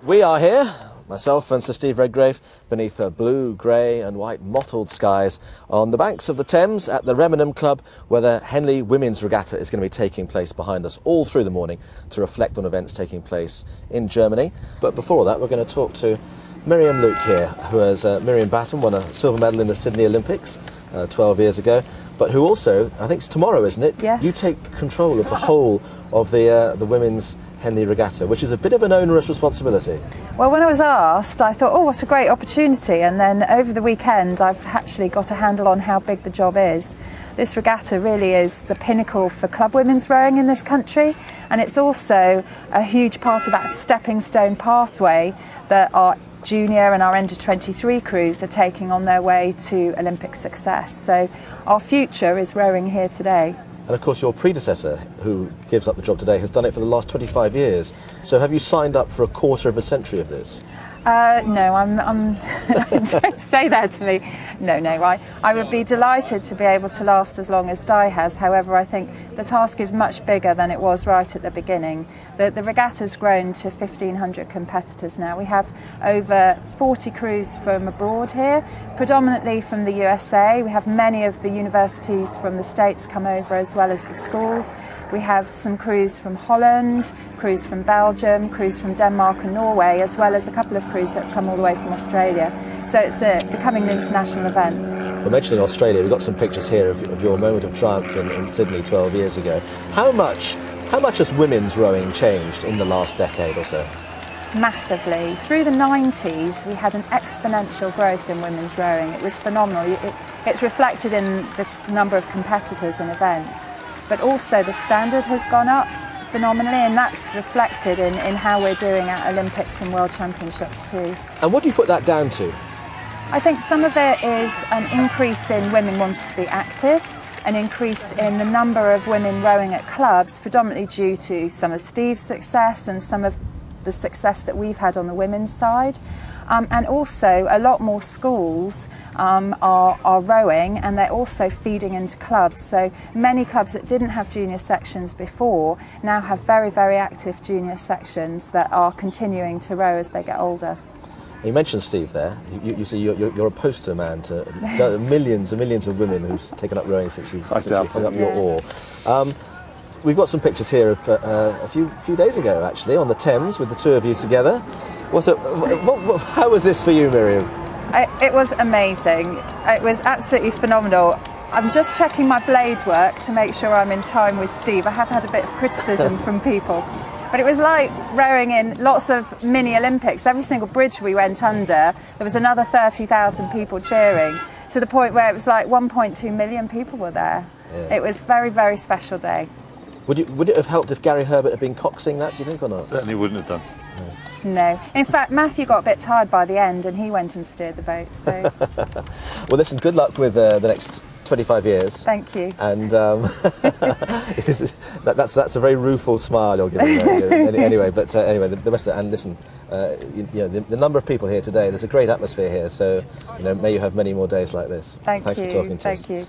We are here, myself and Sir Steve Redgrave, beneath the blue, grey and white mottled skies on the banks of the Thames at the Remenham Club, where the Henley Women's Regatta is going to be taking place behind us all through the morning to reflect on events taking place in Germany. But before that, we're going to talk to Miriam Luke here, who has Miriam Batten won a silver medal in the Sydney Olympics 12 years ago, but who also, I think it's tomorrow, isn't it? Yes. You take control of the whole of the Women's Henley Regatta, which is a bit of an onerous responsibility. Well, when I was asked, I thought, oh, what a great opportunity. And then over the weekend, I've actually got a handle on how big the job is. This regatta really is the pinnacle for club women's rowing in this country. And it's also a huge part of that stepping stone pathway that our junior and our under 23 crews are taking on their way to Olympic success. So our future is rowing here today. And of course your predecessor, who gives up the job today, has done it for the last 25 years. So have you signed up for a quarter of a century of this? No, don't say that to me. No, I would be delighted to be able to last as long as Di has. However, I think the task is much bigger than it was right at the beginning. The regatta's grown to 1,500 competitors now. We have over 40 crews from abroad here, predominantly from the USA. We have many of the universities from the States come over, as well as the schools. We have some crews from Holland, crews from Belgium, crews from Denmark and Norway, as well as a couple of crews that have come all the way from Australia. So it's becoming an international event. Well, mentioning Australia, we've got some pictures here of your moment of triumph in Sydney 12 years ago. How much has women's rowing changed in the last decade or so? Massively. Through the 90s, we had an exponential growth in women's rowing. It was phenomenal. It's reflected in the number of competitors and events, but also the standard has gone up phenomenally, and that's reflected in how we're doing at Olympics and World Championships too. And what do you put that down to? I think some of it is an increase in women wanting to be active, an increase in the number of women rowing at clubs, predominantly due to some of Steve's success and some of the success that we've had on the women's side. And also a lot more schools are rowing, and they're also feeding into clubs. So many clubs that didn't have junior sections before now have very, very active junior sections that are continuing to row as they get older. You mentioned Steve there. You see, you're a poster man to millions and millions of women who've taken up rowing since you hung up your oar. We've got some pictures here of a few days ago, actually, on the Thames with the two of you together. How was this for you, Miriam? It was amazing. It was absolutely phenomenal. I'm just checking my blade work to make sure I'm in time with Steve. I have had a bit of criticism from people. But it was like rowing in lots of mini Olympics. Every single bridge we went under, there was another 30,000 people cheering, to the point where it was like 1.2 million people were there. Yeah. It was a very, very special day. Would it have helped if Gary Herbert had been coxing that, do you think, or not? Certainly wouldn't have done. No. In fact, Matthew got a bit tired by the end and he went and steered the boat. So. Well, listen, good luck with the next 25 years. Thank you. And that's a very rueful smile you're giving me. Anyway, but anyway, the rest of it, and listen, the number of people here today, there's a great atmosphere here, so may you have many more days like this. Thanks for talking to us. Thank you.